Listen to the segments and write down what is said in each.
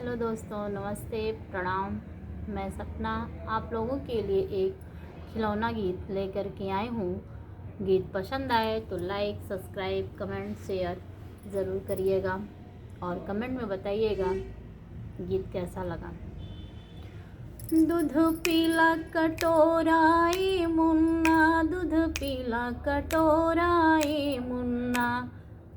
Hello दोस्तों, नमस्ते, प्रणाम। मैं सपना आप लोगों के लिए एक खिलौना गीत लेकर के आई हूँ। गीत पसंद आए तो लाइक, सब्सक्राइब, कमेंट, शेयर ज़रूर करिएगा और कमेंट में बताइएगा गीत कैसा लगा। दूध पीला कटोराए मुन्ना, दूध पीला कटोराए मुन्ना,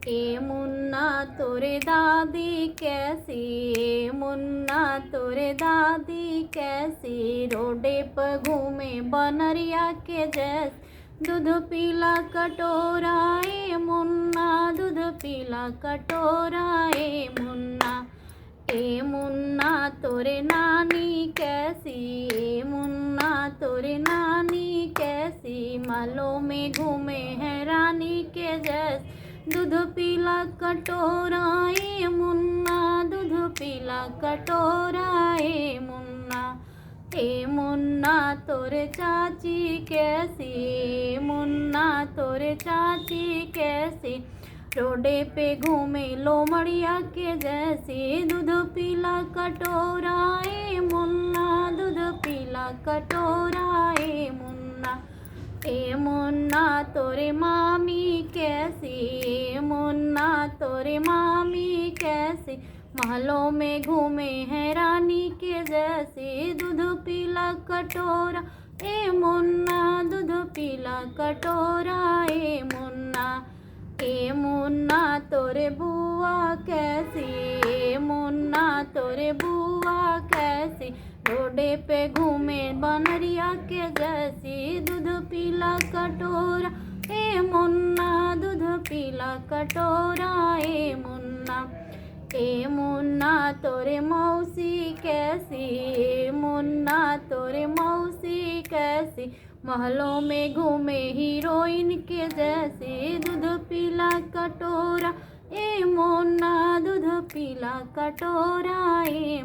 ए मुन्ना तोरे दादी कैसी, ए मुन्ना तोरे दादी कैसी, रोडे पर घूमे बनरिया के जैस। दूध पीला कटोरा ए मुन्ना, दूध पीला कटोरा ए मुन्ना, ए मुन्ना तोरे नानी कैसी, ए मुन्ना तोरे नानी कैसी, मालों में घूमे हैं रानी के जैस। दूध पीला कटोरा ए मुन्ना, दूध पीला कटोरा ए मुन्ना, ए मुन्ना तोरे चाची कैसी, ए मुन्ना तोरे चाची कैसी, रोडे पे घूमे लोमड़िया के जैसी। दूध पीला कटोरा ए मुन्ना, दूध पीला कटोरा ए मुन्ना, ए मुन्ना तोरे मामी कैसी, ए मुन्ना तोरे मामी कैसी, महलों में घूमे हैं रानी के जैसी। दूध पीला कटोरा ए मुन्ना, दूध पीला कटोरा ए मुन्ना, ए मुन्ना तोरे बुआ कैसी, ए मुन्ना तोरे बुआ कैसी, रोडे पे घूमे बनरिया के जैसी। दूध पीला कटोरा ए मुन्ना, दूध पीला कटोरा ए मुन्ना, ए मुन्ना तोरे मौसी कैसी, ए मुन्ना तोरे मौसी कैसी, महलों में घूमे हीरोइन के जैसी। दूध पीला कटोरा ए मुन्ना, दूध पीला कटोरा ए